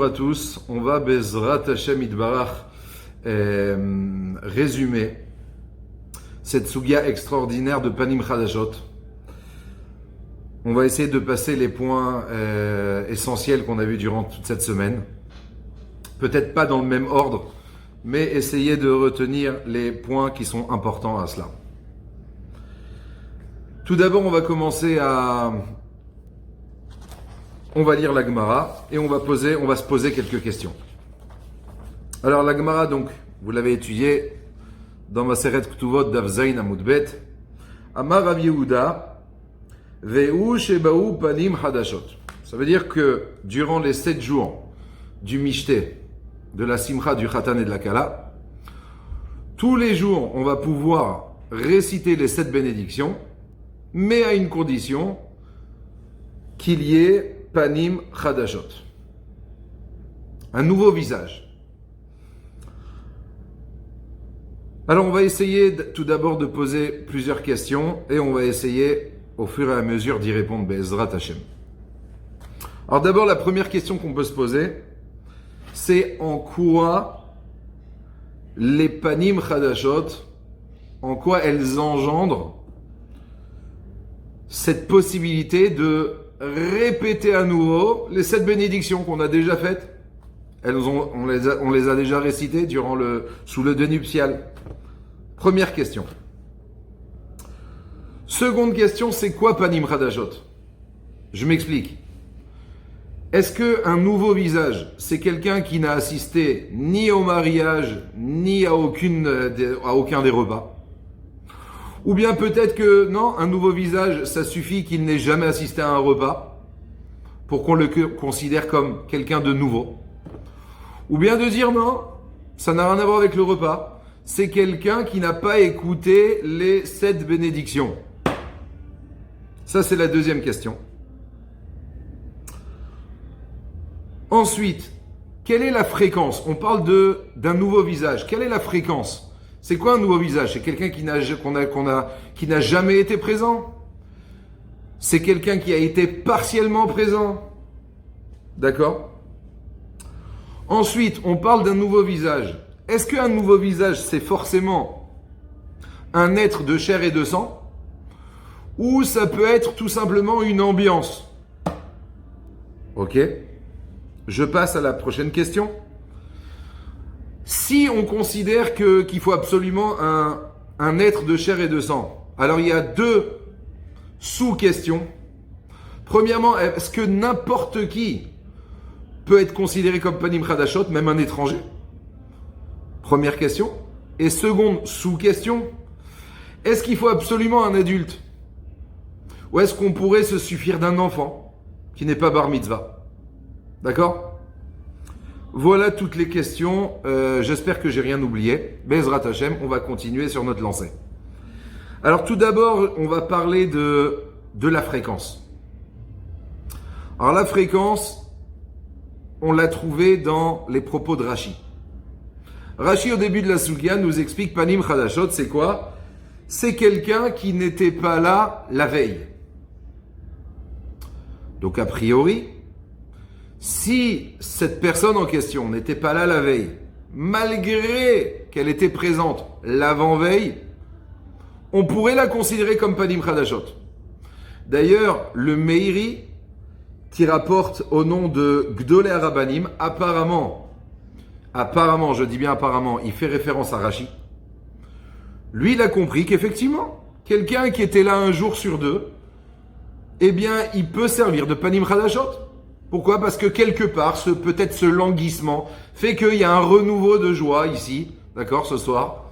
bonjour à tous. On va Bezrat Hashem Itbarach résumer cette sugia extraordinaire de Panim Chadashot. On va essayer de passer les points essentiels qu'on a vus durant toute cette semaine. Peut-être pas dans le même ordre, mais essayer de retenir les points qui sont importants à cela. Tout d'abord, on va commencer on va lire la Gemara et on va se poser quelques questions. Alors la Gemara, donc, vous l'avez étudiée dans Maseret Ktuvot Daf Zayin Amud Bet. Amar Rav Yehuda Ve'u Shebaou Panim Hadashot. Ça veut dire que durant les 7 jours du Mishté, de la Simcha, du Khatan et de la Kala, tous les jours, on va pouvoir réciter les 7 bénédictions, mais à une condition qu'il y ait Panim Chadashot, un nouveau visage. Alors on va essayer tout d'abord de poser plusieurs questions et on va essayer au fur et à mesure d'y répondre Be'ezrat Hashem. Alors d'abord la première question qu'on peut se poser, c'est en quoi les Panim Chadashot, en quoi elles engendrent cette possibilité de répéter à nouveau les 7 bénédictions qu'on a déjà faites. On les a déjà récitées sous le deuil nuptial. Première question. Seconde question, c'est quoi Panim Chadashot? Je m'explique. Est-ce qu'un nouveau visage, c'est quelqu'un qui n'a assisté ni au mariage, ni à aucun des repas? Ou bien peut-être que non, un nouveau visage, ça suffit qu'il n'ait jamais assisté à un repas pour qu'on le considère comme quelqu'un de nouveau. Ou bien de dire non, ça n'a rien à voir avec le repas, c'est quelqu'un qui n'a pas écouté les 7 bénédictions. Ça, c'est la deuxième question. Ensuite, quelle est la fréquence? On parle d'un nouveau visage. Quelle est la fréquence? C'est quoi un nouveau visage? C'est quelqu'un qui n'a jamais été présent? C'est quelqu'un qui a été partiellement présent? D'accord? Ensuite, on parle d'un nouveau visage. Est-ce qu'un nouveau visage, c'est forcément un être de chair et de sang? Ou ça peut être tout simplement une ambiance? Ok? Je passe à la prochaine question. Si on considère qu'il faut absolument un être de chair et de sang, alors il y a 2 sous-questions. Premièrement, est-ce que n'importe qui peut être considéré comme Panim Chadashot, même un étranger? Première question. Et seconde sous-question, est-ce qu'il faut absolument un adulte? Ou est-ce qu'on pourrait se suffire d'un enfant qui n'est pas bar mitzvah? D'accord? Voilà toutes les questions. J'espère que j'ai rien oublié. Be'ezrat Hashem, on va continuer sur notre lancée. Alors tout d'abord, on va parler de la fréquence. Alors la fréquence, on l'a trouvée dans les propos de Rashi. Rashi, au début de la Sugia, nous explique Panim Chadashot, c'est quoi? C'est quelqu'un qui n'était pas là la veille. Donc a priori, si cette personne en question n'était pas là la veille, malgré qu'elle était présente l'avant-veille, on pourrait la considérer comme Panim Chadashot. D'ailleurs, le Meiri, qui rapporte au nom de Gdolei Rabbanim, apparemment, je dis bien apparemment, il fait référence à Rashi. Lui, il a compris qu'effectivement, quelqu'un qui était là un jour sur 2, eh bien, il peut servir de Panim Chadashot. Pourquoi? Parce que quelque part, peut-être ce languissement fait qu'il y a un renouveau de joie ici, d'accord, ce soir.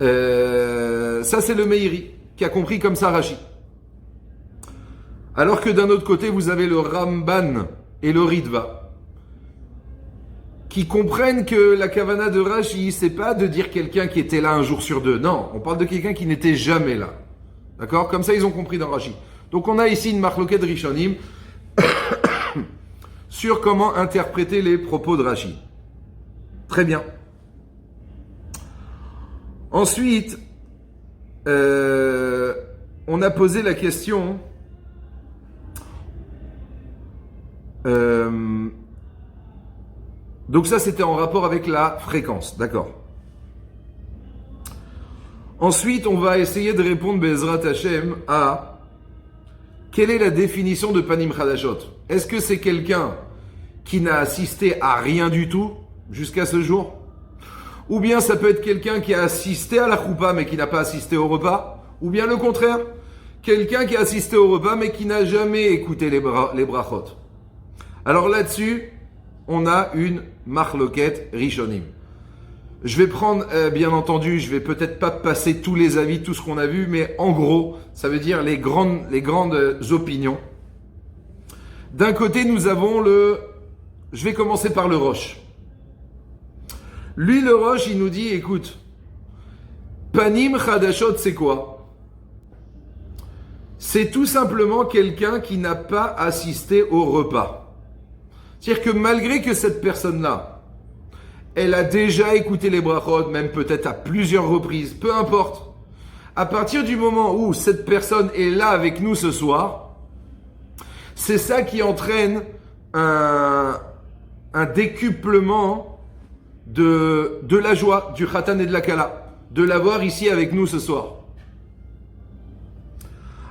Ça, c'est le Meiri qui a compris comme ça Rashi. Alors que d'un autre côté, vous avez le Ramban et le Ritva qui comprennent que la kavana de Rashi, c'est pas de dire quelqu'un qui était là un jour sur 2. Non, on parle de quelqu'un qui n'était jamais là. D'accord? Comme ça, ils ont compris dans Rashi. Donc, on a ici une marloquette Rishonim sur comment interpréter les propos de Rashi. Très bien. Ensuite, on a posé la question Donc ça, c'était en rapport avec la fréquence, d'accord. Ensuite, on va essayer de répondre, Bezrat Hashem, à quelle est la définition de Panim Chadashot. Est-ce que c'est quelqu'un qui n'a assisté à rien du tout jusqu'à ce jour? Ou bien ça peut être quelqu'un qui a assisté à la choupa mais qui n'a pas assisté au repas? Ou bien le contraire, quelqu'un qui a assisté au repas mais qui n'a jamais écouté les brachot. Alors là-dessus, on a une marloquette rishonim. Je vais prendre, bien entendu, je vais peut-être pas passer tous les avis, tout ce qu'on a vu, mais en gros, ça veut dire les grandes opinions. D'un côté, nous avons je vais commencer par le Roche. Lui, le Roche, il nous dit, écoute, Panim Chadashot, c'est quoi? C'est tout simplement quelqu'un qui n'a pas assisté au repas. C'est-à-dire que malgré que cette personne-là, elle a déjà écouté les brachot, même peut-être à plusieurs reprises, peu importe. À partir du moment où cette personne est là avec nous ce soir, c'est ça qui entraîne un décuplement de la joie, du khatan et de la kala, de l'avoir ici avec nous ce soir.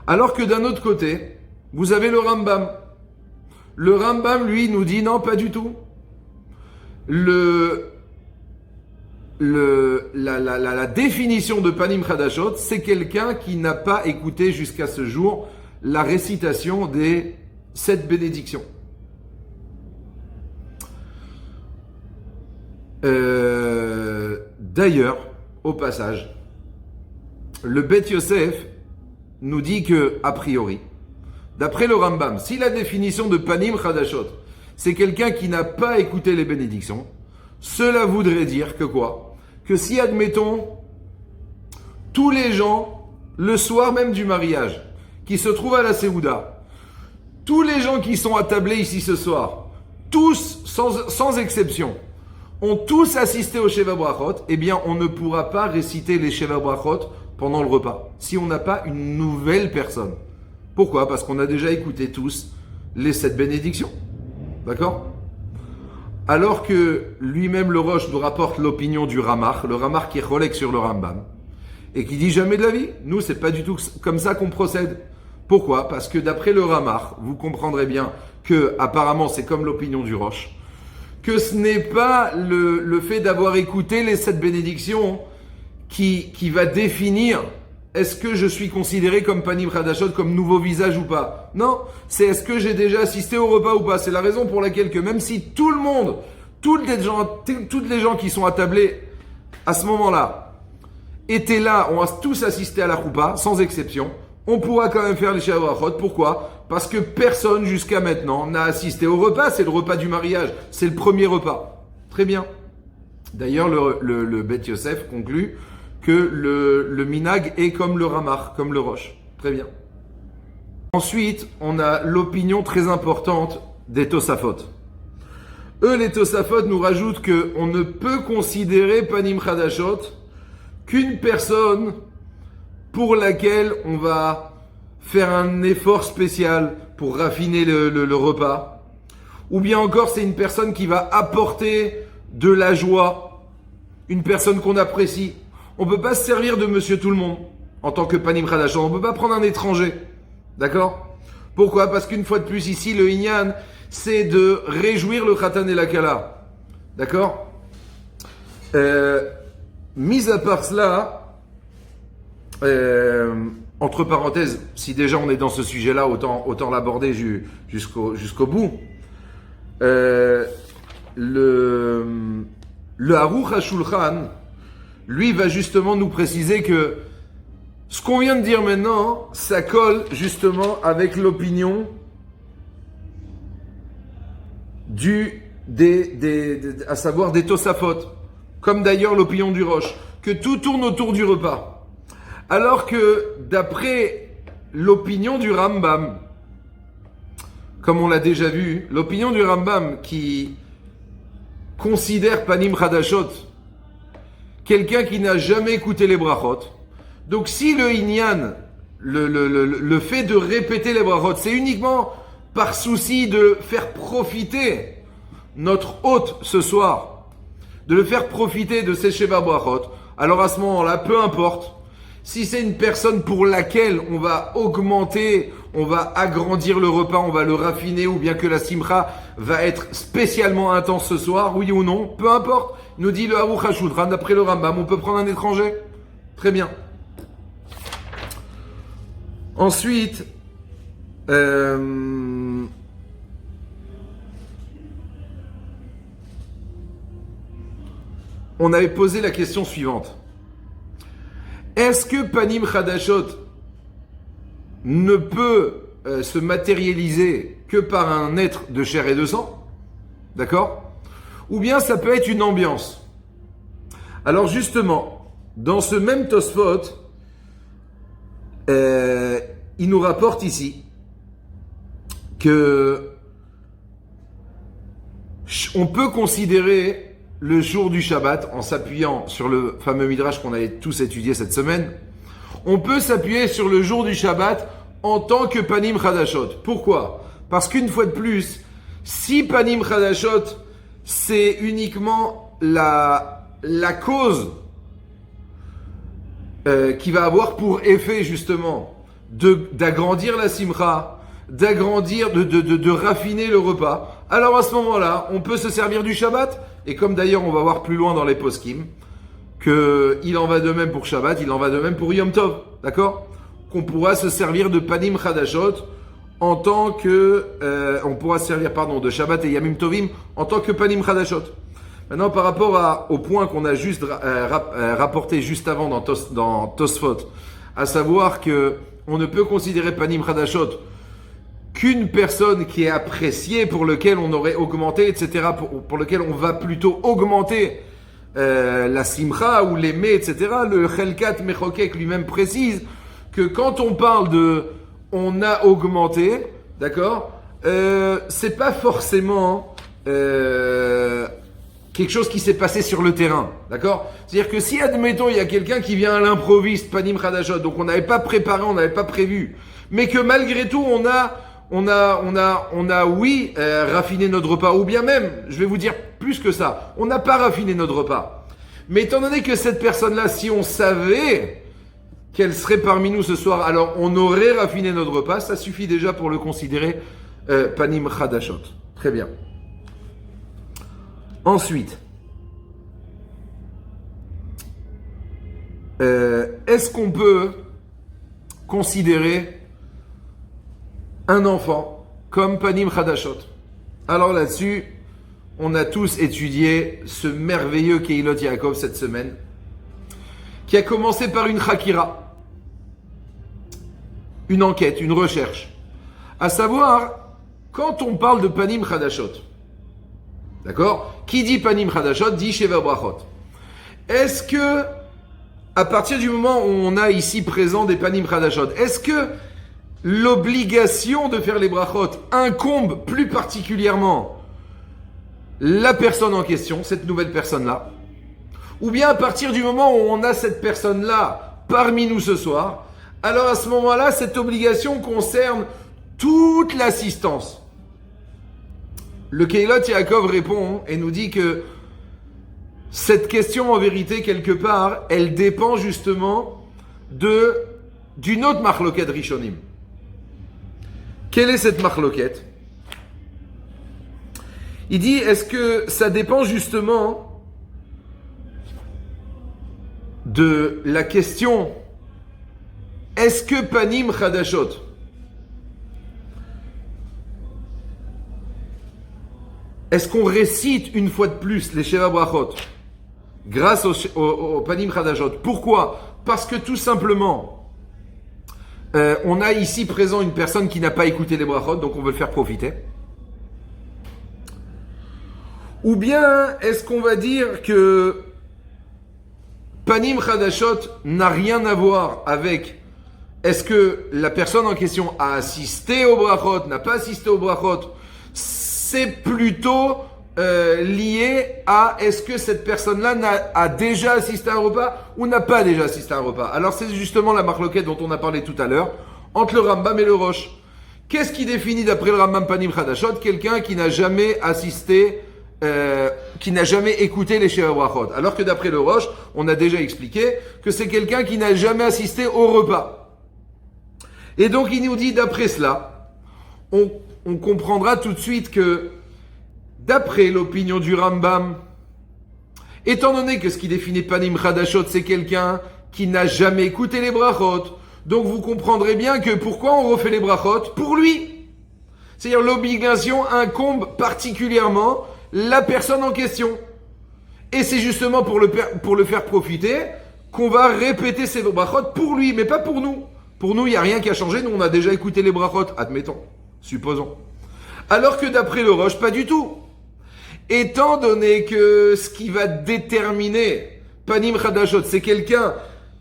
Alors que d'un autre côté, vous avez le Rambam. Le Rambam, lui, nous dit non, pas du tout. La définition de Panim Chadashot, c'est quelqu'un qui n'a pas écouté jusqu'à ce jour la récitation des 7 bénédictions. D'ailleurs, au passage, le Bet Yosef nous dit que, a priori, d'après le Rambam, si la définition de Panim Chadashot, c'est quelqu'un qui n'a pas écouté les bénédictions, cela voudrait dire que quoi? Que si, admettons, tous les gens, le soir même du mariage, qui se trouvent à la Séouda, tous les gens qui sont attablés ici ce soir, tous, sans exception, ont tous assisté au Sheva Brachot, eh bien, on ne pourra pas réciter les Sheva Brachot pendant le repas, si on n'a pas une nouvelle personne. Pourquoi? Parce qu'on a déjà écouté tous les 7 bénédictions. D'accord? Alors que lui-même, le Roche, nous rapporte l'opinion du Ramach, le Ramach qui est relègue sur le Rambam, et qui dit jamais de la vie. Nous, c'est pas du tout comme ça qu'on procède. Pourquoi? Parce que d'après le Ramach, vous comprendrez bien que, apparemment, c'est comme l'opinion du Roche, que ce n'est pas le fait d'avoir écouté les 7 bénédictions qui va définir est-ce que je suis considéré comme Panim Chadashot, comme nouveau visage ou pas. Non, c'est est-ce que j'ai déjà assisté au repas ou pas. C'est la raison pour laquelle que même si tout le monde, toutes les gens qui sont attablés à ce moment-là étaient là, ont tous assisté à la choupa, sans exception, on pourra quand même faire les Sheva Brachot. Pourquoi? Parce que personne jusqu'à maintenant n'a assisté au repas. C'est le repas du mariage. C'est le premier repas. Très bien. D'ailleurs, le Bet Yosef conclut que le minag est comme le ramar, comme le roche. Très bien. Ensuite, on a l'opinion très importante des Tosafot. Eux, les Tosafot, nous rajoutent qu'on ne peut considérer Panim Chadashot qu'une personne pour laquelle on va faire un effort spécial pour raffiner le repas. Ou bien encore, c'est une personne qui va apporter de la joie, une personne qu'on apprécie. On ne peut pas se servir de monsieur tout le monde en tant que Panim Chadashot. On ne peut pas prendre un étranger. D'accord? Pourquoi? Parce qu'une fois de plus ici, le Inyan, c'est de réjouir le Khatan et la Kala. D'accord? Mis à part cela, entre parenthèses, si déjà on est dans ce sujet-là, autant l'aborder jusqu'au bout. Le Aruch HaShulchan, lui, va justement nous préciser que ce qu'on vient de dire maintenant, ça colle justement avec l'opinion à savoir des Tosafot, comme d'ailleurs l'opinion du Roche, que tout tourne autour du repas. Alors que d'après l'opinion du Rambam, comme on l'a déjà vu, l'opinion du Rambam qui considère Panim Chadashot quelqu'un qui n'a jamais écouté les brachot. Donc si le Inyan, le fait de répéter les brachot, c'est uniquement par souci de faire profiter notre hôte ce soir, de le faire profiter de ces Sheva Brachot, alors à ce moment-là, peu importe, si c'est une personne pour laquelle on va augmenter, on va agrandir le repas, on va le raffiner, ou bien que la simcha va être spécialement intense ce soir, oui ou non, peu importe. Il nous dit le Aruch HaShulchan, d'après le Rambam, on peut prendre un étranger. Très bien. Ensuite, on avait posé la question suivante. Est-ce que Panim Chadashot ne peut se matérialiser que par un être de chair et de sang? D'accord? Ou bien ça peut être une ambiance. Alors justement, dans ce même Tosfot, il nous rapporte ici que on peut considérer le jour du Shabbat, en s'appuyant sur le fameux Midrash qu'on avait tous étudié cette semaine, on peut s'appuyer sur le jour du Shabbat en tant que Panim Chadashot. Pourquoi? Parce qu'une fois de plus, si Panim Chadashot, c'est uniquement la cause qui va avoir pour effet justement d'agrandir la simcha, d'agrandir, de raffiner le repas, alors à ce moment-là, on peut se servir du Shabbat. Et comme d'ailleurs on va voir plus loin dans les poskim, qu'il en va de même pour Shabbat, il en va de même pour Yom Tov, d'accord? Qu'on pourra se servir de Panim Chadashot en tant que, on pourra se servir, de Shabbat et Yamim Tovim en tant que Panim Chadashot. Maintenant, par rapport au point qu'on a juste rapporté juste avant dans Tosfot, à savoir que on ne peut considérer Panim Chadashot qu'une personne qui est appréciée, pour lequel on aurait augmenté, etc., pour lequel on va plutôt augmenter la simcha ou l'aimer, etc., le Chelkat Mechokek lui-même précise que quand on parle de on a augmenté, d'accord, c'est pas forcément quelque chose qui s'est passé sur le terrain, d'accord? C'est-à-dire que si, admettons, il y a quelqu'un qui vient à l'improviste, Panim Chadashot, donc on n'avait pas préparé, on n'avait pas prévu, mais que malgré tout, on a raffiné notre repas, ou bien même, je vais vous dire plus que ça, on n'a pas raffiné notre repas. Mais étant donné que cette personne-là, si on savait qu'elle serait parmi nous ce soir, alors on aurait raffiné notre repas, ça suffit déjà pour le considérer Panim Chadashot. Très bien. Ensuite, est-ce qu'on peut considérer un enfant comme Panim Chadashot? Alors là-dessus, on a tous étudié ce merveilleux Keilot Yaakov cette semaine, qui a commencé par une Chakira, une enquête, une recherche. À savoir, quand on parle de Panim Chadashot, d'accord? Qui dit Panim Chadashot dit Sheva Brachot. Est-ce que, à partir du moment où on a ici présent des Panim Chadashot, est-ce que l'obligation de faire les brachot incombe plus particulièrement la personne en question, cette nouvelle personne-là? Ou bien à partir du moment où on a cette personne-là parmi nous ce soir, alors à ce moment-là, cette obligation concerne toute l'assistance. Le Keilot Yaakov répond et nous dit que cette question, en vérité, quelque part, elle dépend justement d'une autre marloquette Rishonim. Quelle est cette marloquette? Il dit, est-ce que ça dépend justement de la question, est-ce que Panim Chadashot, est-ce qu'on récite une fois de plus les Sheva Brachot grâce au Panim Chadashot? Pourquoi? Parce que tout simplement, on a ici présent une personne qui n'a pas écouté les brachot, donc on veut le faire profiter. Ou bien, est-ce qu'on va dire que Panim Chadashot n'a rien à voir avec est-ce que la personne en question a assisté aux brachot, n'a pas assisté aux brachot? C'est plutôt lié à est-ce que cette personne-là a déjà assisté à un repas ou n'a pas déjà assisté à un repas. Alors c'est justement la marloquette dont on a parlé tout à l'heure entre le Rambam et le Rosh. Qu'est-ce qui définit d'après le Rambam Panim Chadashot quelqu'un qui n'a jamais assisté qui n'a jamais écouté les Sheva Brachot. Alors que d'après le Rosh, on a déjà expliqué que c'est quelqu'un qui n'a jamais assisté au repas. Et donc il nous dit d'après cela, on comprendra tout de suite que d'après l'opinion du Rambam, étant donné que ce qui définit Panim Chadashot, c'est quelqu'un qui n'a jamais écouté les brachot, donc vous comprendrez bien que pourquoi on refait les brachot? Pour lui. C'est-à-dire l'obligation incombe particulièrement la personne en question. Et c'est justement pour le faire profiter qu'on va répéter ces brachot pour lui, mais pas pour nous. Pour nous, il n'y a rien qui a changé, nous on a déjà écouté les brachot, admettons, supposons. Alors que d'après le Rosh, pas du tout. Étant donné que ce qui va déterminer Panim Chadashot, c'est quelqu'un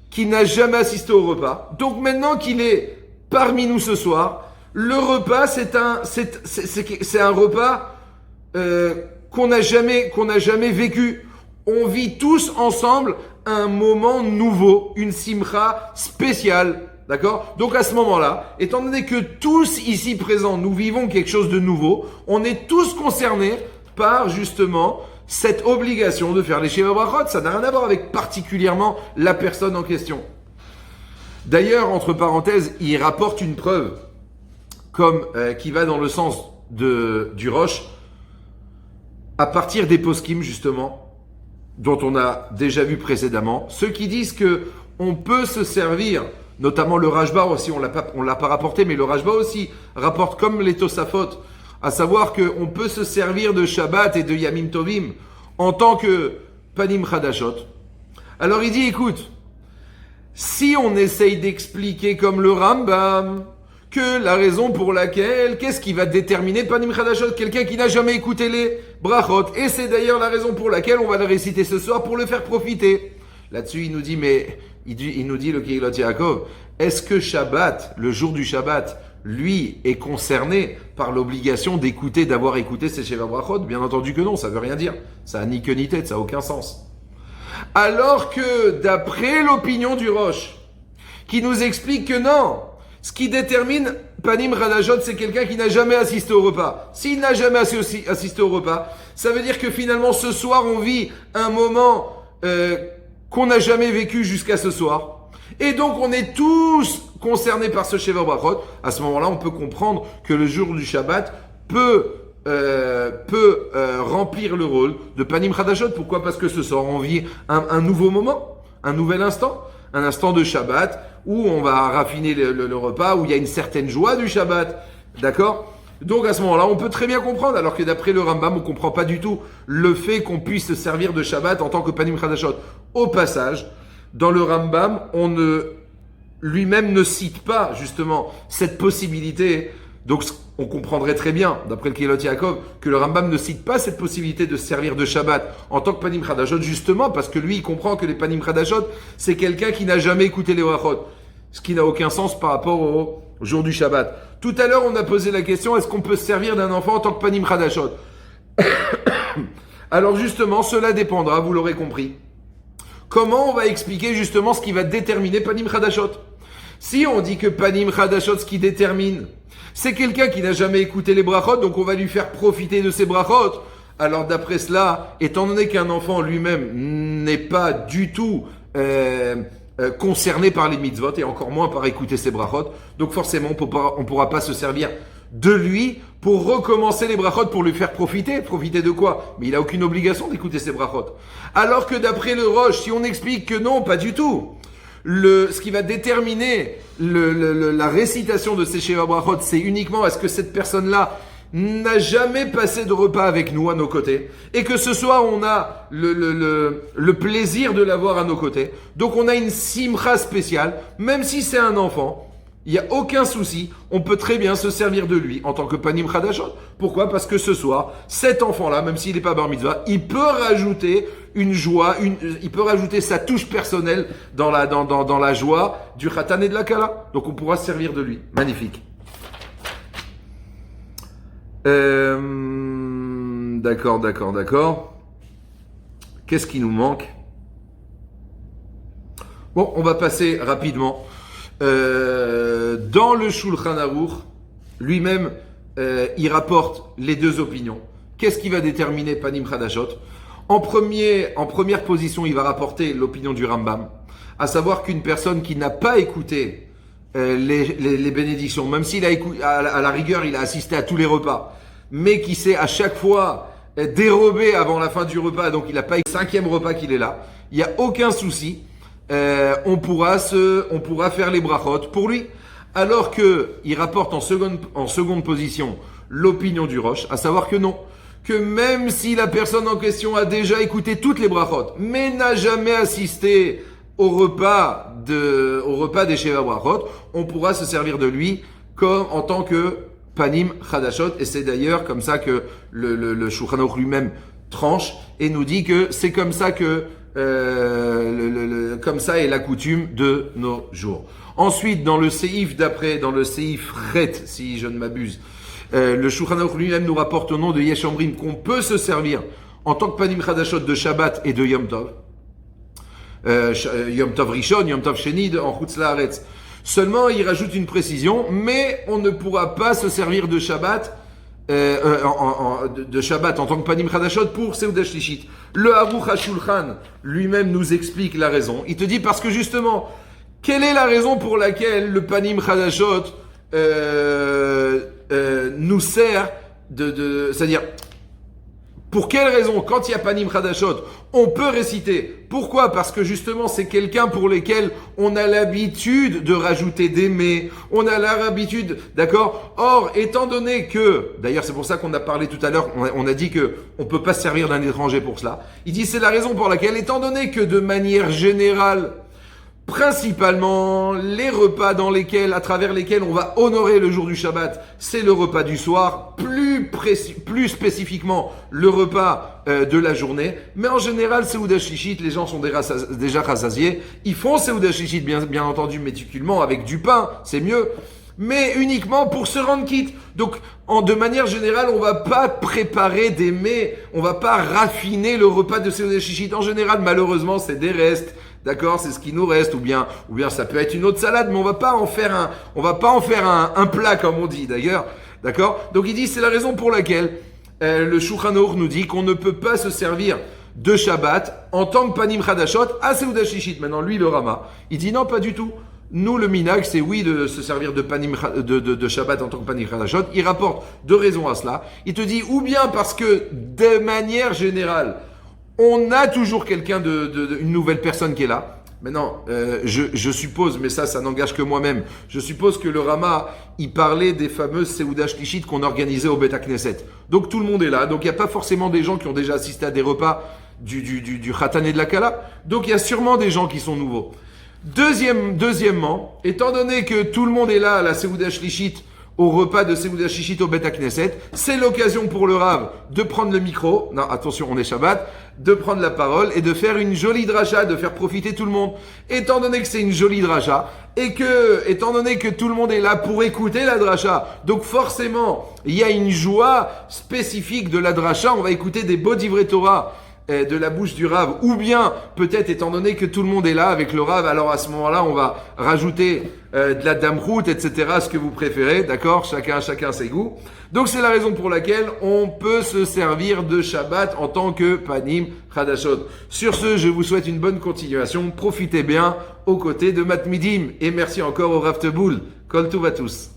qui n'a jamais assisté au repas. Donc maintenant qu'il est parmi nous ce soir, le repas c'est un repas qu'on n'a jamais vécu. On vit tous ensemble un moment nouveau, une simcha spéciale. D'accord? Donc à ce moment-là, étant donné que tous ici présents, nous vivons quelque chose de nouveau, on est tous concernés par justement cette obligation de faire les Sheva Brachot. Ça n'a rien à voir avec particulièrement la personne en question. D'ailleurs, entre parenthèses, il rapporte une preuve qui va dans le sens du Rosh à partir des poskim justement dont on a déjà vu précédemment, ceux qui disent que on peut se servir, notamment le Rashba aussi, on l'a pas rapporté, mais le Rashba aussi rapporte comme les Tosafot, à savoir qu'on peut se servir de Shabbat et de Yamim Tovim en tant que Panim Chadashot. Alors il dit, écoute, si on essaye d'expliquer comme le Rambam, que la raison pour laquelle, qu'est-ce qui va déterminer Panim Chadashot? Quelqu'un qui n'a jamais écouté les brachot. Et c'est d'ailleurs la raison pour laquelle on va le réciter ce soir pour le faire profiter. Là-dessus, il nous dit, il nous dit le Kehilot Yaakov, est-ce que Shabbat, le jour du Shabbat, lui est concerné par l'obligation d'écouter, d'avoir écouté ces Sheva Brachot? Bien entendu que non, ça veut rien dire. Ça a ni queue ni tête, ça a aucun sens. Alors que d'après l'opinion du Rosh, qui nous explique que non, ce qui détermine Panim Chadashot, c'est quelqu'un qui n'a jamais assisté au repas. S'il n'a jamais assisté au repas, ça veut dire que finalement ce soir on vit un moment qu'on n'a jamais vécu jusqu'à ce soir. Et donc on est tous concernés par ce Sheva Brachot. À ce moment-là, on peut comprendre que le jour du Shabbat peut remplir le rôle de Panim Chadashot. Pourquoi? Parce que ce soir, on vit un nouveau moment, un nouvel instant, un instant de Shabbat où on va raffiner le repas, où il y a une certaine joie du Shabbat. D'accord? Donc à ce moment-là, on peut très bien comprendre, alors que d'après le Rambam, on ne comprend pas du tout le fait qu'on puisse se servir de Shabbat en tant que Panim Chadashot. Au passage, dans le Rambam, lui-même ne cite pas justement cette possibilité. Donc on comprendrait très bien, d'après le Kehilot Yaakov, que le Rambam ne cite pas cette possibilité de se servir de Shabbat en tant que Panim Chadashot, justement parce que lui, il comprend que les Panim Chadashot, c'est quelqu'un qui n'a jamais écouté les brachot, ce qui n'a aucun sens par rapport au jour du Shabbat. Tout à l'heure, on a posé la question, est-ce qu'on peut se servir d'un enfant en tant que Panim Chadashot? Alors justement, cela dépendra, vous l'aurez compris. Comment on va expliquer justement ce qui va déterminer Panim Chadashot? Si on dit que Panim Chadashot, ce qui détermine, c'est quelqu'un qui n'a jamais écouté les brachot, donc on va lui faire profiter de ces brachot. Alors d'après cela, étant donné qu'un enfant lui-même n'est pas du tout concerné par les mitzvot, et encore moins par écouter ces brachot, donc forcément on ne pourra pas se servir de lui pour recommencer les brachot, pour lui faire profiter. Profiter de quoi? Mais il n'a aucune obligation d'écouter ces brachot. Alors que d'après le Rosh, si on explique que non, pas du tout, ce qui va déterminer la récitation de ces Sheva Brachot, c'est uniquement est-ce que cette personne-là n'a jamais passé de repas avec nous à nos côtés, et que ce soir on a le plaisir de l'avoir à nos côtés. Donc on a une simcha spéciale, même si c'est un enfant. Il n'y a aucun souci, on peut très bien se servir de lui en tant que Panim Chadashot. Pourquoi? Parce que ce soir, cet enfant-là, même s'il n'est pas bar mitzvah, il peut rajouter une joie, il peut rajouter sa touche personnelle dans la joie du Khatan et de la Kala. Donc on pourra se servir de lui. Magnifique. D'accord. Qu'est-ce qui nous manque? Bon, on va passer rapidement. Dans le Shulchan Aruch, lui-même, il rapporte les deux opinions. Qu'est-ce qui va déterminer Panim Chadashot? En première position, il va rapporter l'opinion du Rambam, à savoir qu'une personne qui n'a pas écouté les bénédictions, même s'il a écouté, à la rigueur, il a assisté à tous les repas, mais qui s'est à chaque fois dérobé avant la fin du repas, donc il n'a pas eu le 5e repas qu'il est là, il n'y a aucun souci, on pourra faire les brachot pour lui. Alors que il rapporte en seconde position l'opinion du Roche, à savoir que non, que même si la personne en question a déjà écouté toutes les brachot, mais n'a jamais assisté au repas des Sheva Brachot, on pourra se servir de lui comme en tant que Panim Chadashot, et c'est d'ailleurs comme ça que le Shulchan Aruch lui-même tranche et nous dit que c'est comme ça que comme ça est la coutume de nos jours. Ensuite, dans le séif d'après, dans le séif Chet, si je ne m'abuse, le Shulchan Aruch lui-même nous rapporte au nom de Yesh Omrim qu'on peut se servir en tant que Panim Chadashot de Shabbat et de Yom Tov. Yom Tov Rishon, Yom Tov Sheni en Chutz La'aretz. Seulement, il rajoute une précision, mais on ne pourra pas se servir de Shabbat de Shabbat en tant que Panim Chadashot pour Seudah Shlishit. Le Aruch HaShulchan lui-même nous explique la raison. Il te dit parce que justement, quelle est la raison pour laquelle le Panim Chadashot nous sert c'est-à-dire, pour quelle raison, quand il y a Panim Chadashot, on peut réciter? Pourquoi? Parce que justement, c'est quelqu'un pour lesquels on a l'habitude de rajouter des mais, on a l'habitude, d'accord? Or, étant donné que, d'ailleurs, c'est pour ça qu'on a parlé tout à l'heure, on a dit que on peut pas se servir d'un étranger pour cela. Il dit, c'est la raison pour laquelle, étant donné que de manière générale, principalement, les repas à travers lesquels on va honorer le jour du Shabbat, c'est le repas du soir, plus spécifiquement le repas de la journée. Mais en général, Seudah Shlishit, les gens sont déjà rassasiés. Ils font Seudah Shlishit, bien entendu, méticulement, avec du pain, c'est mieux. Mais uniquement pour se rendre quitte. Donc, de manière générale, on va pas préparer des mets, on va pas raffiner le repas de Seudah Shlishit. En général, malheureusement, c'est des restes. D'accord, c'est ce qui nous reste, ou bien ça peut être une autre salade, mais on va pas en faire un plat comme on dit d'ailleurs, d'accord. Donc il dit c'est la raison pour laquelle le Shulchan Aruch nous dit qu'on ne peut pas se servir de Shabbat en tant que Panim Chadashot à Seudah Shlishit. Maintenant lui le Rama, il dit non pas du tout. Nous le minhag c'est oui de se servir de Panim de Shabbat en tant que Panim Chadashot. Il rapporte 2 raisons à cela. Il te dit ou bien parce que de manière générale on a toujours quelqu'un une nouvelle personne qui est là. Maintenant, je suppose, mais ça n'engage que moi-même, je suppose que le Rama, il parlait des fameuses Seudah Shlishit qu'on organisait au Bet HaKnesset. Donc tout le monde est là, donc il n'y a pas forcément des gens qui ont déjà assisté à des repas du Khatan et de la Kala. Donc il y a sûrement des gens qui sont nouveaux. Deuxièmement, étant donné que tout le monde est là à la Seudah Shlishit, au repas de Seudah Shlishit au Bet HaKnesset, c'est l'occasion pour le Rav de prendre le micro, non attention on est Shabbat, de prendre la parole et de faire une jolie dracha, de faire profiter tout le monde. Étant donné que c'est une jolie dracha, et étant donné que tout le monde est là pour écouter la dracha, donc forcément, il y a une joie spécifique de la dracha, on va écouter des beaux divrei Torah de la bouche du Rav, ou bien peut-être étant donné que tout le monde est là avec le Rav, alors à ce moment-là on va rajouter de la damrout, etc., ce que vous préférez, d'accord, chacun ses goûts. Donc c'est la raison pour laquelle on peut se servir de Shabbat en tant que Panim Chadashot. Sur ce, je vous souhaite une bonne continuation, profitez bien aux côtés de Matmidim, et merci encore au Rav Teboul. Kol Tov à tous.